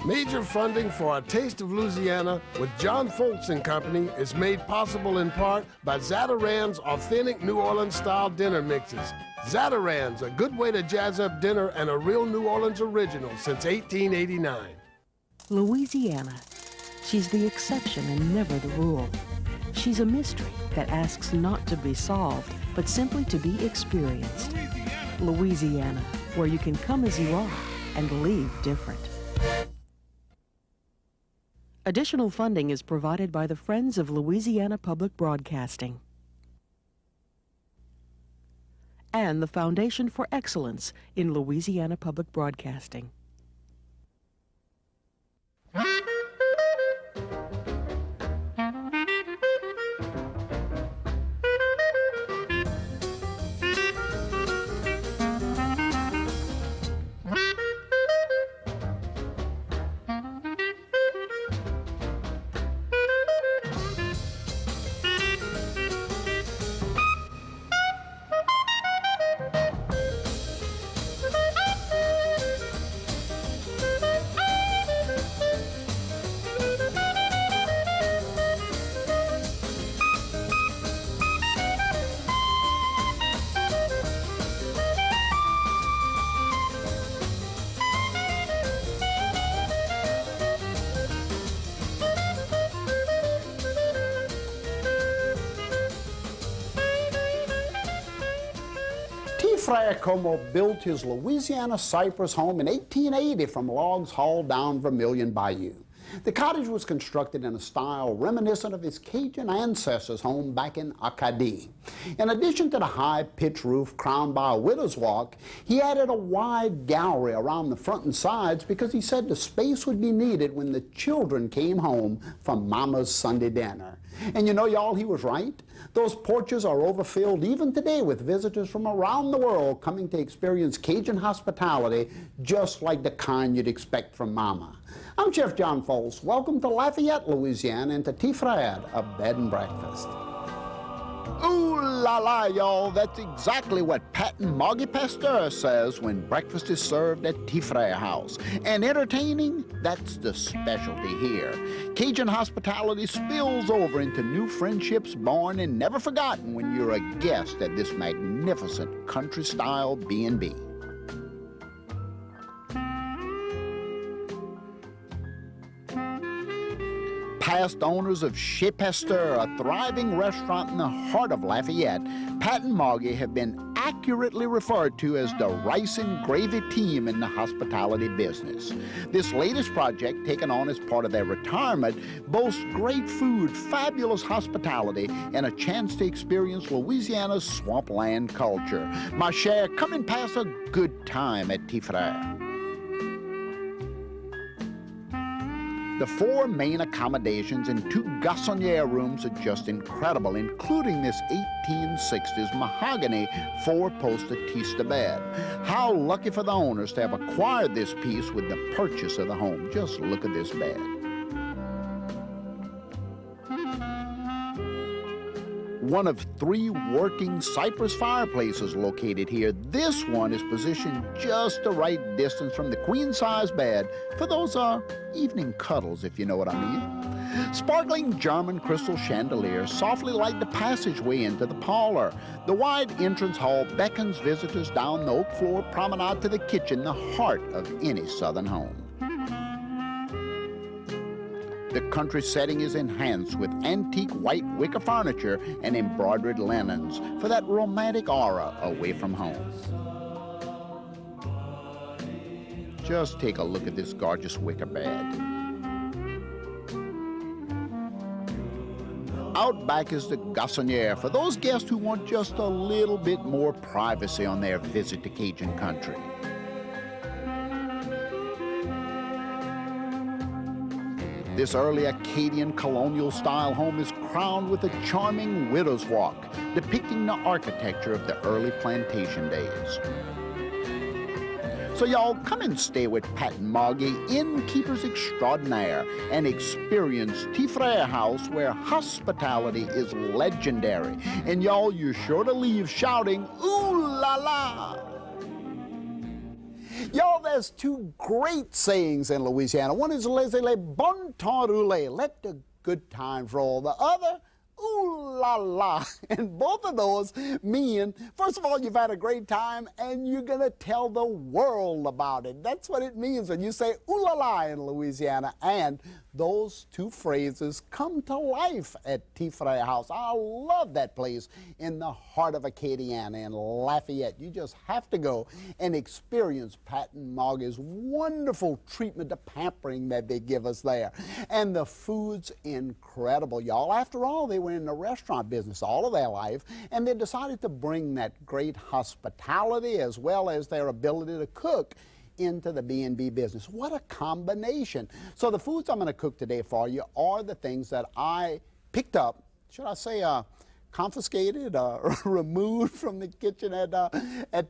Major funding for A Taste of Louisiana with John Folse and Company is made possible in part by Zatarain's authentic New Orleans-style dinner mixes. Zatarain's, a good way to jazz up dinner and a real New Orleans original since 1889. Louisiana. She's the exception and never the rule. She's a mystery that asks not to be solved, but simply to be experienced. Louisiana, where you can come as you are and leave different. Additional funding is provided by the Friends of Louisiana Public Broadcasting and the Foundation for Excellence in Louisiana Public Broadcasting. TFrere built his Louisiana cypress home in 1880 from logs hauled down Vermillion Bayou. The cottage was constructed in a style reminiscent of his Cajun ancestors' home back in Acadie. In addition to the high pitch roof crowned by a widow's walk, he added a wide gallery around the front and sides because he said the space would be needed when the children came home from Mama's Sunday dinner. And you know, y'all, he was right. Those porches are overfilled even today with visitors from around the world coming to experience Cajun hospitality just like the kind you'd expect from Mama. I'm Chef John Folse. Welcome to Lafayette, Louisiana, and to TFrere, a bed and breakfast. Ooh la la, y'all, that's exactly what Patton Maugie Pastor says when breakfast is served at TFrere House. And entertaining, that's the specialty here. Cajun hospitality spills over into new friendships born and never forgotten when you're a guest at this magnificent country-style B&B. Past owners of Chez Pasteur, a thriving restaurant in the heart of Lafayette, Patton Maugie have been accurately referred to as the rice and gravy team in the hospitality business. This latest project, taken on as part of their retirement, boasts great food, fabulous hospitality, and a chance to experience Louisiana's swampland culture. Ma chère, come and pass a good time at TFrere. The 4 main accommodations and 2 garçonniere rooms are just incredible, including this 1860s mahogany 4-poster tista bed. How lucky for the owners to have acquired this piece with the purchase of the home. Just look at this bed. One of 3 working cypress fireplaces located here. This one is positioned just the right distance from the queen-size bed for those evening cuddles, if you know what I mean. Sparkling German crystal chandeliers softly light the passageway into the parlor. The wide entrance hall beckons visitors down the oak floor promenade to the kitchen, the heart of any southern home. The country setting is enhanced with antique white wicker furniture and embroidered linens for that romantic aura away from home. Just take a look at this gorgeous wicker bed. Out back is the garçonniere for those guests who want just a little bit more privacy on their visit to Cajun country. This early Acadian colonial-style home is crowned with a charming widow's walk, depicting the architecture of the early plantation days. So y'all, come and stay with Patton Maugie, innkeepers extraordinaire, and experience TFrere House, where hospitality is legendary. And y'all, you're sure to leave shouting, ooh la la! Y'all, there's two great sayings in Louisiana. One is laissez-les bon temps rouler, let the good times roll. The other, ooh la la. And both of those mean, first of all, you've had a great time and you're going to tell the world about it. That's what it means when you say ooh la la in Louisiana. And those two phrases come to life at TFrere House. I love that place in the heart of Acadiana in Lafayette. You just have to go and experience Pat and Maugie's wonderful treatment, the pampering that they give us there. And the food's incredible, y'all. After all, they were in the restaurant business all of their life, and they decided to bring that great hospitality as well as their ability to cook into the B&B business. What a combination. So the foods I'm going to cook today for you are the things that I picked up, should I say confiscated or removed from the kitchen at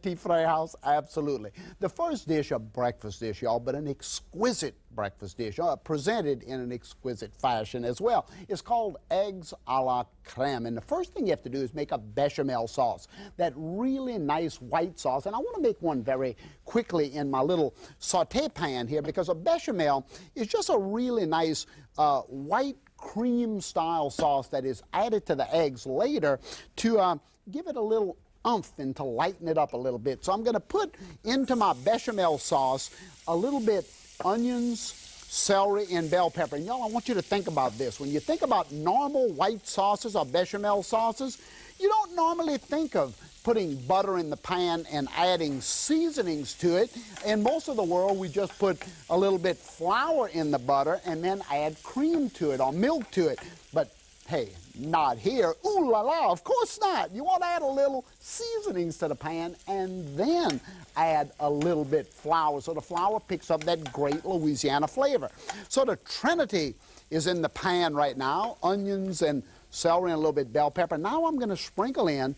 TFrere House? Absolutely. The first dish, a breakfast dish, y'all, but an exquisite breakfast dish, presented in an exquisite fashion as well. It's called eggs a la crème. And the first thing you have to do is make a bechamel sauce, that really nice white sauce. And I want to make one very quickly in my little saute pan here, because a bechamel is just a really nice white cream style sauce that is added to the eggs later to give it a little oomph and to lighten it up a little bit. So I'm going to put into my bechamel sauce a little bit onions, celery, and bell pepper. And y'all, I want you to think about this. When you think about normal white sauces or bechamel sauces, you don't normally think of putting butter in the pan and adding seasonings to it. In most of the world, we just put a little bit flour in the butter and then add cream to it or milk to it. But hey, not here. Ooh la la, of course not. You want to add a little seasonings to the pan and then add a little bit flour so the flour picks up that great Louisiana flavor. So the trinity is in the pan right now, onions and celery and a little bit bell pepper. Now I'm going to sprinkle in,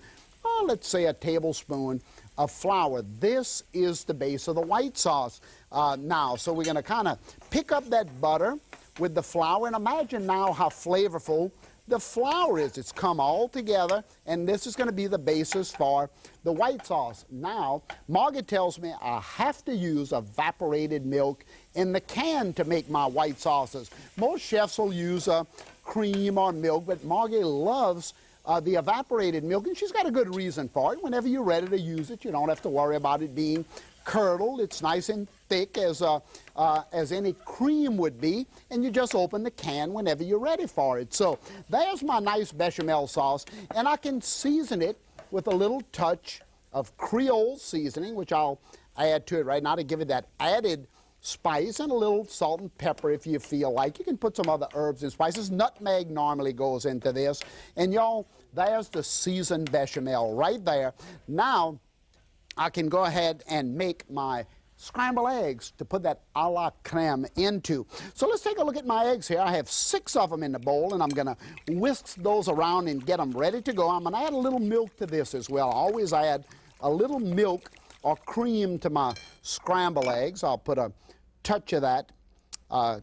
let's say a tablespoon of flour. This is the base of the white sauce now. So we're going to kind of pick up that butter with the flour, and imagine now how flavorful the flour is. It's come all together, and this is going to be the basis for the white sauce. Now, Maugie tells me I have to use evaporated milk in the can to make my white sauces. Most chefs will use cream or milk, but Maugie loves the evaporated milk, and she's got a good reason for it. Whenever you're ready to use it, you don't have to worry about it being curdled. It's nice and thick as any cream would be, and you just open the can whenever you're ready for it. So there's my nice bechamel sauce, and I can season it with a little touch of Creole seasoning, which I'll add to it right now to give it that added spice, and a little salt and pepper if you feel like. You can put some other herbs and spices. Nutmeg normally goes into this. And y'all, there's the seasoned bechamel right there. Now, I can go ahead and make my scrambled eggs to put that a la crème into. So let's take a look at my eggs here. I have 6 of them in the bowl, and I'm going to whisk those around and get them ready to go. I'm going to add a little milk to this as well. I always add a little milk or cream to my scrambled eggs. I'll put a touch of that,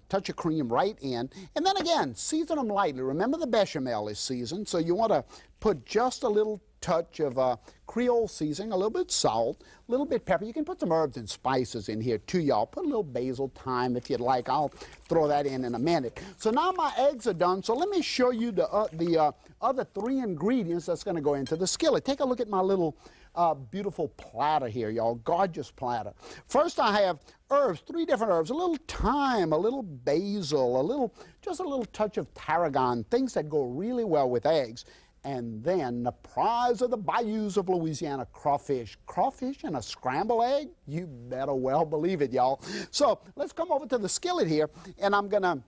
touch of cream right in. And then again, season them lightly. Remember, the bechamel is seasoned, so you want to put just a little touch of Creole seasoning, a little bit salt, a little bit pepper. You can put some herbs and spices in here too, y'all. Put a little basil, thyme if you'd like. I'll throw that in a minute. So now my eggs are done. So let me show you the other 3 ingredients that's going to go into the skillet. Take a look at my little beautiful platter here, y'all. Gorgeous platter. First, I have herbs, 3 different herbs, a little thyme, a little basil, just a little touch of tarragon, things that go really well with eggs. And then the prize of the bayous of Louisiana, crawfish. Crawfish and a scrambled egg? You better well believe it, y'all. So let's come over to the skillet here, and I'm going to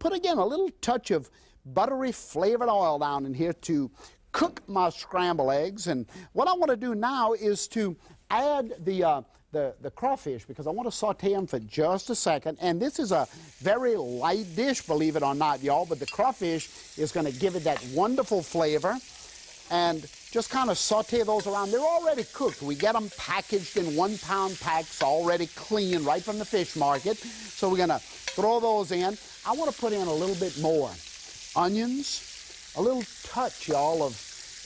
put again a little touch of buttery flavored oil down in here to cook my scrambled eggs. And what I want to do now is to add the crawfish, because I want to saute them for just a second. And this is a very light dish, believe it or not, y'all, but the crawfish is going to give it that wonderful flavor. And just kind of saute those around. They're already cooked. We get them packaged in 1-pound packs, already clean, right from the fish market. So we're going to throw those in. I want to put in a little bit more onions, a little touch, y'all, of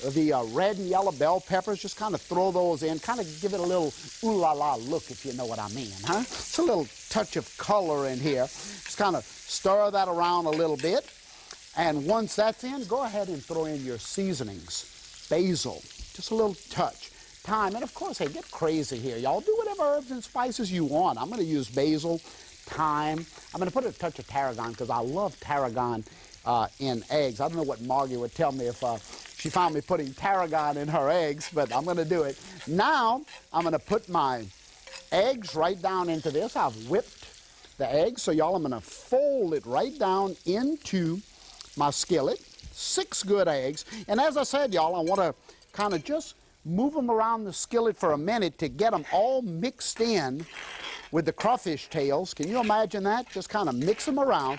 the red and yellow bell peppers. Just kind of throw those in, kind of give it a little ooh-la-la look, if you know what I mean, huh? It's a little touch of color in here. Just kind of stir that around a little bit. And once that's in, go ahead and throw in your seasonings. Basil, just a little touch. Thyme, and of course, hey, get crazy here, y'all. Do whatever herbs and spices you want. I'm going to use basil, thyme. I'm going to put a touch of tarragon because I love tarragon in eggs. I don't know what Maugie would tell me if she found me putting tarragon in her eggs, but I'm going to do it. Now, I'm going to put my eggs right down into this. I've whipped the eggs, so y'all, I'm going to fold it right down into my skillet. 6 good eggs. And as I said, y'all, I want to kind of just move them around the skillet for a minute to get them all mixed in with the crawfish tails. Can you imagine that? Just kind of mix them around,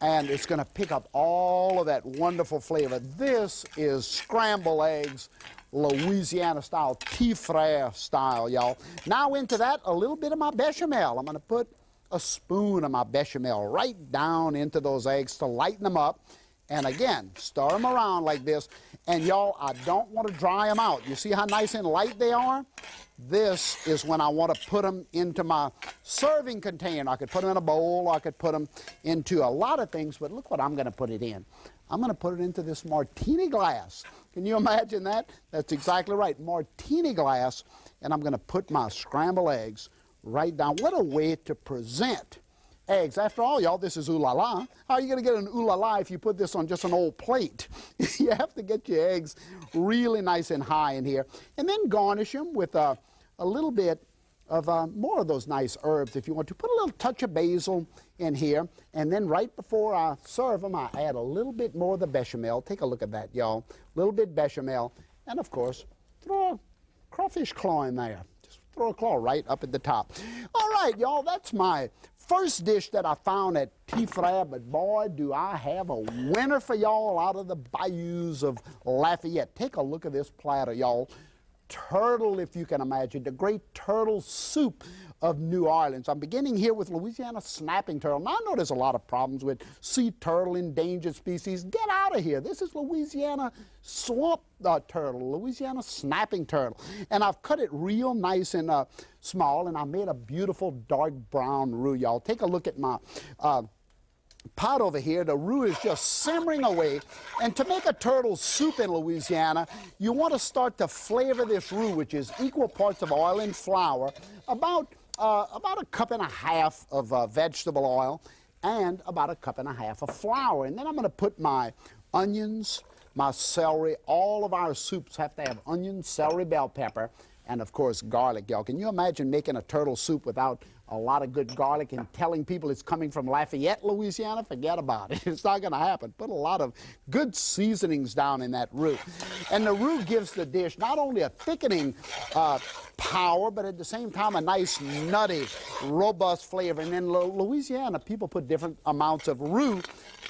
and it's going to pick up all of that wonderful flavor. This is scrambled eggs, Louisiana style, TFrere style, y'all. Now into that, a little bit of my bechamel. I'm going to put a spoon of my bechamel right down into those eggs to lighten them up. And again, stir them around like this. And y'all, I don't want to dry them out. You see how nice and light they are? This is when I want to put them into my serving container. I could put them in a bowl, I could put them into a lot of things, but look what I'm going to put it in. I'm going to put it into this martini glass. Can you imagine that? That's exactly right, martini glass. And I'm going to put my scrambled eggs right down. What a way to present eggs. After all, y'all, this is ooh-la-la. How are you going to get an ooh-la-la if you put this on just an old plate? You have to get your eggs really nice and high in here. And then garnish them with a little bit of more of those nice herbs if you want to. Put a little touch of basil in here. And then right before I serve them, I add a little bit more of the bechamel. Take a look at that, y'all. A little bit bechamel. And, of course, throw a crawfish claw in there. Just throw a claw right up at the top. All right, y'all, that's my first dish that I found at TFrere, but boy, do I have a winner for y'all out of the bayous of Lafayette. Take a look at this platter, y'all. Turtle, if you can imagine, the great turtle soup of New Orleans. I'm beginning here with Louisiana snapping turtle. Now, I know there's a lot of problems with sea turtle, endangered species. Get out of here. This is Louisiana swamp turtle, Louisiana snapping turtle. And I've cut it real nice and small, and I made a beautiful dark brown roux, y'all. Take a look at my pot over here. The roux is just simmering away. And to make a turtle soup in Louisiana, you want to start to flavor this roux, which is equal parts of oil and flour, about a cup and a half of vegetable oil, and about a cup and a half of flour. And then I'm going to put my onions, my celery. All of our soups have to have onion, celery, bell pepper, and of course garlic, y'all. Can you imagine making a turtle soup without a lot of good garlic and telling people it's coming from Lafayette, Louisiana? Forget about it. It's not going to happen. Put a lot of good seasonings down in that roux. And the roux gives the dish not only a thickening power, but at the same time a nice, nutty, robust flavor. And in Louisiana, people put different amounts of roux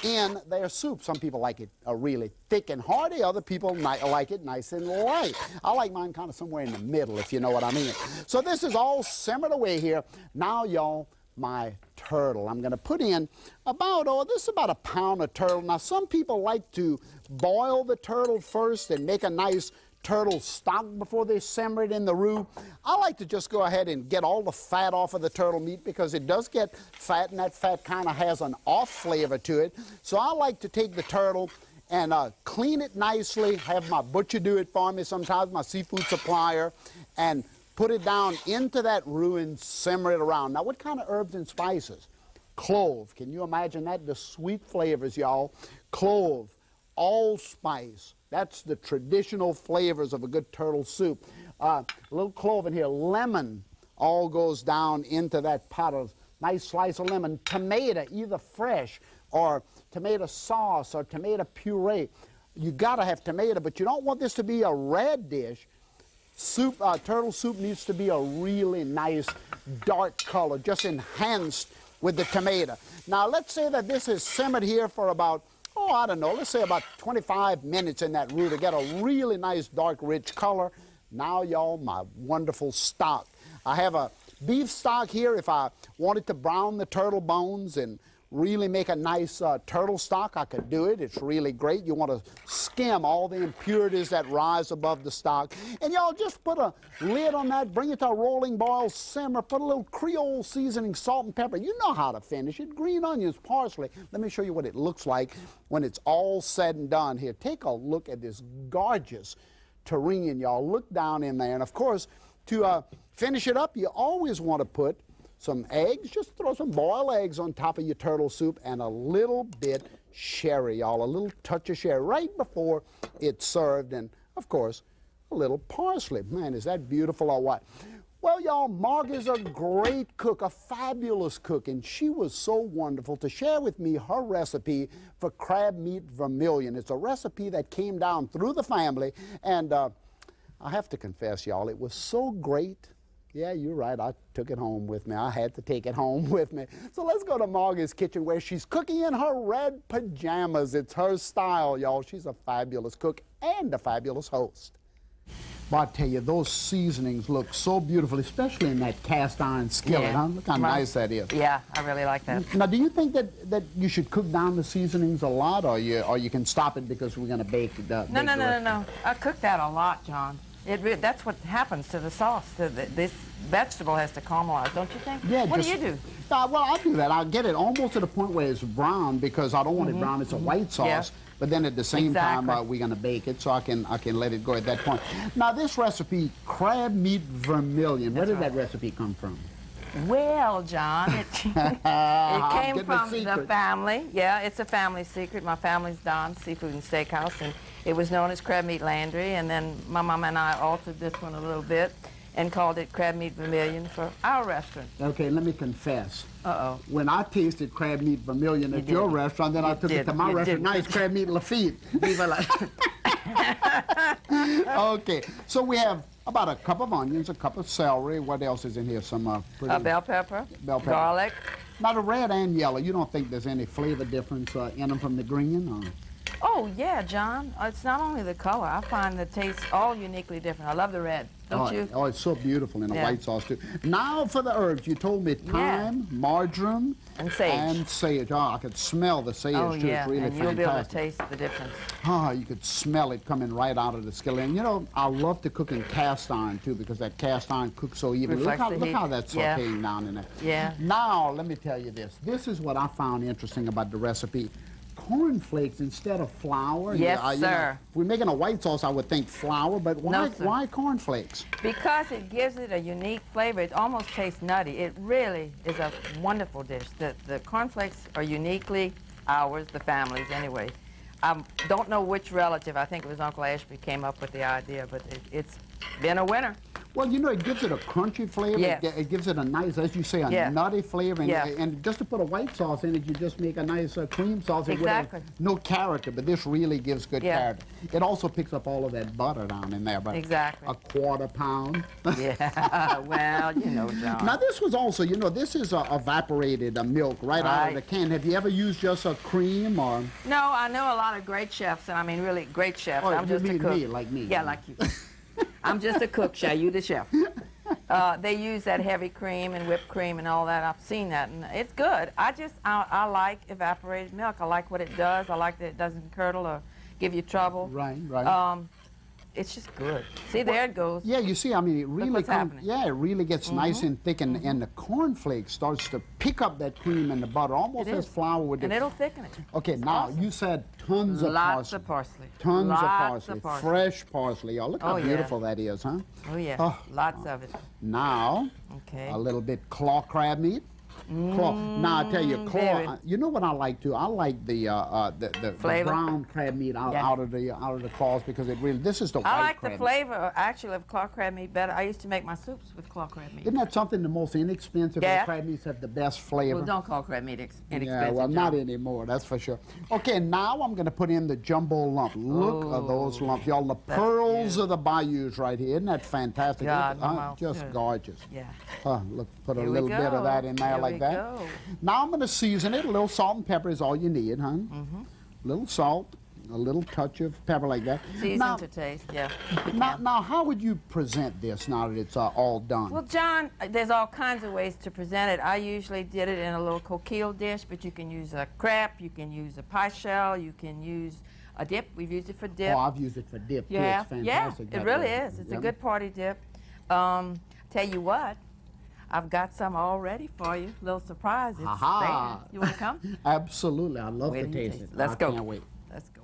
in their soup. Some people like it really thick and hearty. Other people like it nice and light. I like mine kind of somewhere in the middle, if you know what I mean. So this is all simmered away here. Now, y'all, my turtle. I'm going to put in this is about a pound of turtle. Now, some people like to boil the turtle first and make a nice turtle stock before they simmer it in the roux. I like to just go ahead and get all the fat off of the turtle meat because it does get fat, and that fat kind of has an off flavor to it. So I like to take the turtle and clean it nicely, have my butcher do it for me sometimes, my seafood supplier, and put it down into that roux and simmer it around. Now, what kind of herbs and spices? Clove. Can you imagine that? The sweet flavors, y'all. Clove, allspice. That's the traditional flavors of a good turtle soup. A little clove in here. Lemon all goes down into that pot of nice slice of lemon. Tomato, either fresh or tomato sauce or tomato puree. You got to have tomato, but you don't want this to be a red dish. Turtle soup needs to be a really nice dark color, just enhanced with the tomato. Now, let's say that this is simmered here for about, I don't know, let's say about 25 minutes in that roux to get a really nice dark rich color. Now, y'all, my wonderful stock. I have a beef stock here if I wanted to brown the turtle bones and really make a nice turtle stock, I could do it. It's really great. You want to skim all the impurities that rise above the stock. And y'all just put a lid on that, bring it to a rolling boil, simmer, put a little Creole seasoning, salt and pepper. You know how to finish it. Green onions, parsley. Let me show you what it looks like when it's all said and done here. Take a look at this gorgeous terrine, y'all. Look down in there. And of course, to finish it up, you always want to put some eggs. Just throw some boiled eggs on top of your turtle soup and a little bit sherry, y'all. A little touch of sherry right before it's served. And of course, a little parsley. Man, is that beautiful or what? Well, y'all, Maugue is a great cook, a fabulous cook, and she was so wonderful to share with me her recipe for Crabmeat Vermillion. It's a recipe that came down through the family, and I have to confess, y'all, it was so great. Yeah, you're right, I took it home with me. I had to take it home with me. So let's go to Maugie's kitchen where she's cooking in her red pajamas. It's her style, y'all. She's a fabulous cook and a fabulous host. But I tell you, those seasonings look so beautiful, especially in that cast iron skillet, huh? Look how nice that is. Yeah, I really like that. Now, do you think that you should cook down the seasonings a lot, or you can stop it because we're going to bake the No. I cook that a lot, John. That's what happens to the sauce. This vegetable has to caramelize, don't you think? Yeah. What do you do? Well, I do that. I'll get it almost to the point where it's brown because I don't want it brown. It's a white sauce. Yeah. But then at the same time, we're going to bake it, so I can let it go at that point. Now, this recipe, Crabmeat Vermillion, where did that recipe come from? Well, John, it came from the family. Yeah, it's a family secret. My family's Don's Seafood and Steakhouse, and it was known as Crabmeat Landry, and then my mama and I altered this one a little bit and called it Crabmeat Vermillion for our restaurant. Okay, let me confess. Uh-oh. When I tasted Crabmeat Vermillion at your restaurant, then I took it to my restaurant. Now it's Crabmeat Lafayette. Okay, so we have about a cup of onions, a cup of celery. What else is in here? Some bell pepper, garlic. Now the red and yellow, you don't think there's any flavor difference in them from the green? Or? Oh, yeah, John. It's not only the color. I find the taste all uniquely different. I love the red, don't you? Oh, it's so beautiful in a white sauce, too. Now for the herbs. You told me thyme, marjoram, and sage. Oh, I could smell the sage, too. Yeah. It's really and you'll be able to taste the difference. Oh, you could smell it coming right out of the skillet. And, you know, I love to cook in cast iron, too, because that cast iron cooks so evenly. Look how that's sauteing down in there. Yeah. Now, let me tell you this. This is what I found interesting about the recipe. Cornflakes instead of flour. Yes, sir. Know, if we're making a white sauce, I would think flour, but why cornflakes? Because it gives it a unique flavor. It almost tastes nutty. It really is a wonderful dish. The cornflakes are uniquely ours, the family's anyway. I don't know which relative, I think it was Uncle Ashby, came up with the idea, but it's been a winner. Well, you know, it gives it a crunchy flavor. Yes. It gives it a nice, as you say, a nutty flavor. And, and just to put a white sauce in it, you just make a nice cream sauce. Exactly. With no character, but this really gives good character. It also picks up all of that butter down in there. But exactly. A quarter pound. Yeah, well, you know, John. Now, this was also, you know, this is evaporated milk right out of the can. Have you ever used just a cream or? No, I know a lot of great chefs, and I mean really great chefs. Oh, I'm just a cook. Me, like me. Yeah, like you. I'm just a cook, Shay. You the chef. They use that heavy cream and whipped cream and all that. I've seen that, and it's good. I like evaporated milk. I like what it does. I like that it doesn't curdle or give you trouble. Right. It's just good. See, there it goes. Yeah, you see, I mean, it really happening. Yeah, it really gets nice and thick, and the cornflakes starts to pick up that cream and the butter, almost as flour would do. And it'll thicken it. Okay, it's now awesome. you said tons of parsley. Lots of parsley. Tons of parsley. Fresh parsley. Y'all, look how beautiful that is, huh? Oh, yeah. Lots of it. Now, a little bit claw crab meat. Now I tell you, claw. You know what I like too? I like the brown crab meat out of the claws because it really. This is the white crab. I like the flavor actually of claw crab meat better. I used to make my soups with claw crab meat. Isn't that something? The most inexpensive crab meats have the best flavor. Well, don't call crab meat inexpensive. Yeah, well, not anymore. That's for sure. Okay, now I'm going to put in the jumbo lump. Look at those lumps, y'all. The pearls of the bayous right here. Isn't that fantastic? Just gorgeous. Yeah. Look, put a little bit of that in there like that. Now I'm going to season it. A little salt and pepper is all you need, huh? A little salt, A little touch of pepper like that. Season to taste, yeah. Now, how would you present this now that it's all done? Well, John, there's all kinds of ways to present it. I usually did it in a little coquille dish, but you can use a crepe, you can use a pie shell, you can use a dip. We've used it for dip. Oh, I've used it for dip, too. Yeah, It's fantastic. yeah, it really is. It's a good party dip. Tell you what, I've got some all ready for you. Little surprise. It's there. You want to come? Absolutely. I'd love to taste it. Let's go. Can't wait. Let's go.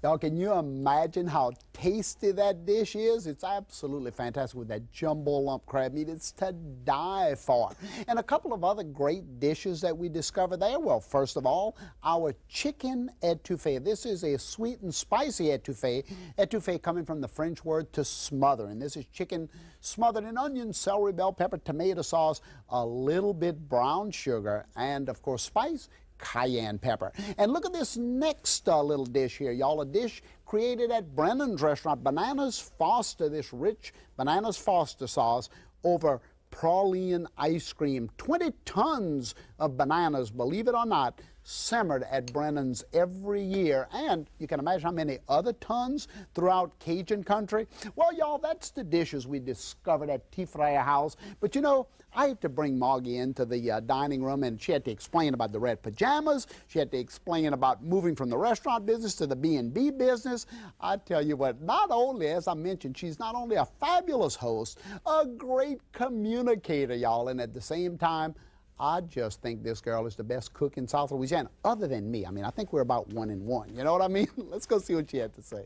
Y'all, can you imagine how tasty that dish is? It's absolutely fantastic with that jumbo lump crab meat. It's to die for. And a couple of other great dishes that we discovered there. Well, first of all, our chicken etouffee. This is a sweet and spicy etouffee. Etouffee coming from the French word to smother. And this is chicken smothered in onion, celery, bell pepper, tomato sauce, a little bit brown sugar, and of course spice, cayenne pepper. And look at this next little dish here, y'all. A dish created at Brennan's restaurant, Bananas Foster, this rich Bananas Foster sauce over praline ice cream. 20 tons of bananas, believe it or not, simmered at Brennan's every year. And you can imagine how many other tons throughout Cajun country. Well, y'all, that's the dishes we discovered at TFrere House. But you know, I had to bring Maugie into the dining room, and she had to explain about the red pajamas. She had to explain about moving from the restaurant business to the B&B business. I tell you what, not only, as I mentioned, she's not only a fabulous host, a great communicator, y'all, and at the same time, I just think this girl is the best cook in South Louisiana, other than me. I mean, I think we're about 1 and 1. You know what I mean? Let's go see what she had to say.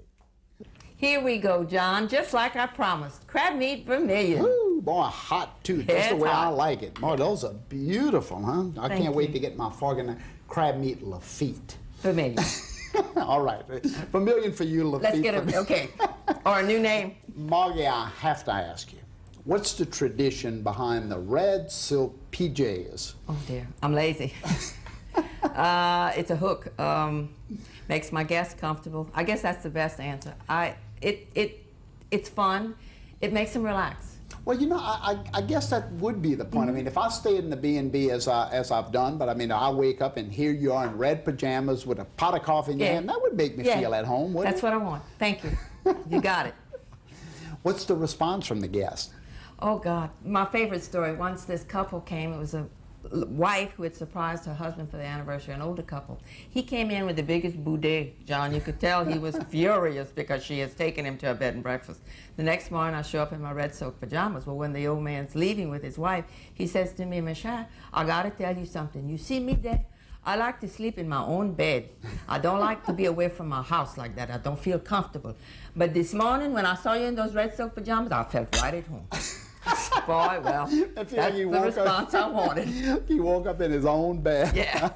Here we go, John, just like I promised. Crabmeat Vermillion. Ooh, boy, hot too. That's the way I like it. Boy, those are beautiful, huh? I can't wait to get my fork in the crabmeat Lafayette. Vermillion. All right. Vermillion for you, Lafayette. Let's get it, okay. Or a new name. Maugie, I have to ask you, what's the tradition behind the red silk PJs? Oh dear, I'm lazy. It's a hook. Makes my guests comfortable. I guess that's the best answer. It's fun. It makes them relax. Well, you know, I guess that would be the point. I mean, if I stayed in the B&B as I've done, but I mean, I wake up and here you are in red pajamas with a pot of coffee in your hand, that would make me feel at home, wouldn't That's what I want. Thank you. You got it. What's the response from the guests? Oh, God. My favorite story, once this couple came, it was a wife who had surprised her husband for the anniversary, an older couple. He came in with the biggest boudet, John. You could tell he was furious because she has taken him to a bed and breakfast. The next morning, I show up in my red silk pajamas. Well, when the old man's leaving with his wife, he says to me, "Michelle, I got to tell you something. You see me there? I like to sleep in my own bed. I don't like to be away from my house like that. I don't feel comfortable. But this morning, when I saw you in those red silk pajamas, I felt right at home." Boy, well, that's the response I wanted. He woke up in his own bed. Yeah.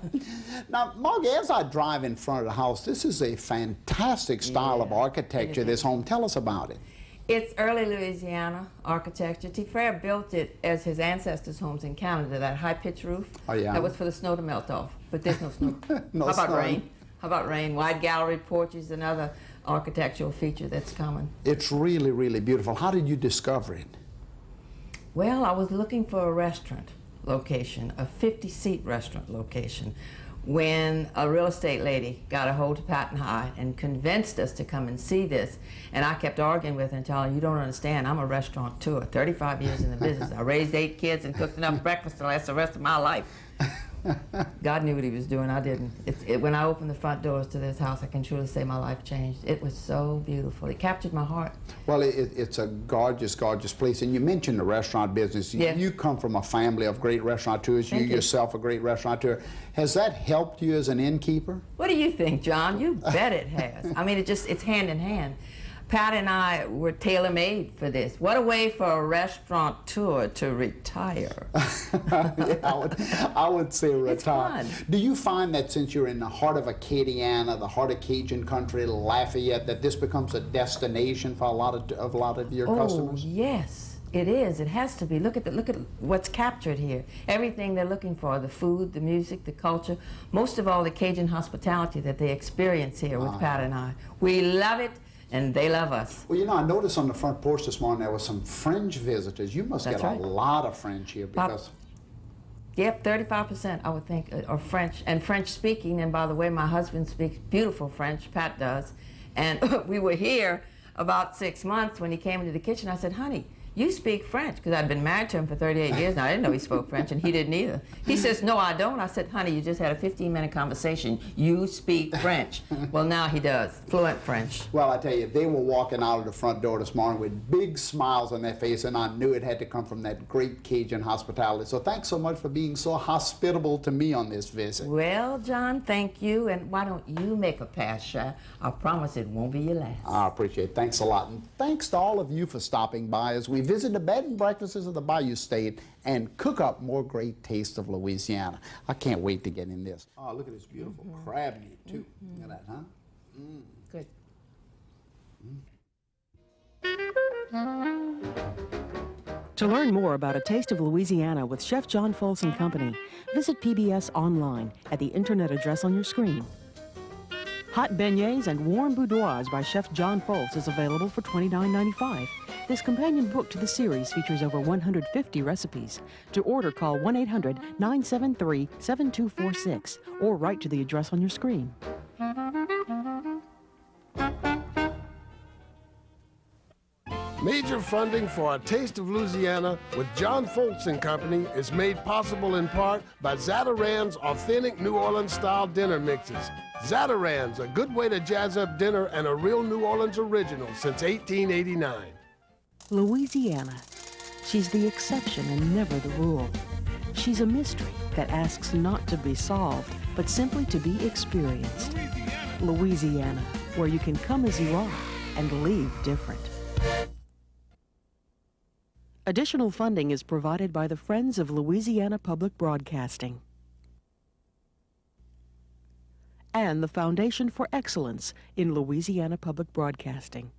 Now, Maugie, as I drive in front of the house, this is a fantastic style of architecture, this home. Tell us about it. It's early Louisiana architecture. TFrere built it as his ancestors' homes in Canada, that high-pitched roof. Oh, yeah. That was for the snow to melt off, but there's no snow. No How about snow. rain? How about rain? Wide gallery porches, another architectural feature that's common. It's really, really beautiful. How did you discover it? Well, I was looking for a restaurant location, a 50-seat restaurant location, when a real estate lady got a hold of Patton High and convinced us to come and see this. And I kept arguing with her and telling her, "You don't understand, I'm a restaurateur, 35 years in the business. I raised 8 kids and cooked enough breakfast to last the rest of my life." God knew what he was doing, I didn't. When I opened the front doors to this house, I can truly say my life changed. It was so beautiful. It captured my heart. Well, it's a gorgeous, gorgeous place. And you mentioned the restaurant business. Yeah. You come from a family of great restaurateurs. Thank you. Yourself a great restaurateur. Has that helped you as an innkeeper? What do you think, John? You bet it has. I mean, it's hand in hand. Pat and I were tailor-made for this. What a way for a restaurateur to retire. Yeah, I would say retire. It's fun. Do you find that since you're in the heart of Acadiana, the heart of Cajun country, Lafayette, that this becomes a destination for a lot of your customers? Oh, yes. It is. It has to be. Look at what's captured here. Everything they're looking for, the food, the music, the culture, most of all the Cajun hospitality that they experience here with Pat and I. We love it. And they love us. Well, you know, I noticed on the front porch this morning there were some French visitors. You must get a lot of French here because... Yep, 35%, I would think, are French, and French speaking. And by the way, my husband speaks beautiful French, Pat does. And we were here about 6 months when he came into the kitchen. I said, honey, you speak French, because I'd been married to him for 38 years now. I didn't know he spoke French, and he didn't either. He says, no, I don't. I said, honey, you just had a 15-minute conversation. You speak French. Well, now he does, fluent French. Well, I tell you, they were walking out of the front door this morning with big smiles on their face, and I knew it had to come from that great Cajun hospitality. So thanks so much for being so hospitable to me on this visit. Well, John, thank you. And why don't you make a pass, Shy? I promise it won't be your last. I appreciate it. Thanks a lot. And thanks to all of you for stopping by as we visit the bed and breakfasts of the Bayou State and cook up more great Taste of Louisiana. I can't wait to get in this. Oh, look at this beautiful crab meat, too. Look at that, huh? Good. To learn more about A Taste of Louisiana with Chef John Folse and Company, visit PBS online at the internet address on your screen. Hot beignets and warm boudoirs by Chef John Folse is available for $29.95. This companion book to the series features over 150 recipes. To order, call 1-800-973-7246 or write to the address on your screen. Major funding for A Taste of Louisiana with John Folse and Company is made possible in part by Zatarain's authentic New Orleans-style dinner mixes. Zatarain's, a good way to jazz up dinner and a real New Orleans original since 1889. Louisiana. She's the exception and never the rule. She's a mystery that asks not to be solved, but simply to be experienced. Louisiana, where you can come as you are and leave different. Additional funding is provided by the Friends of Louisiana Public Broadcasting and the Foundation for Excellence in Louisiana Public Broadcasting.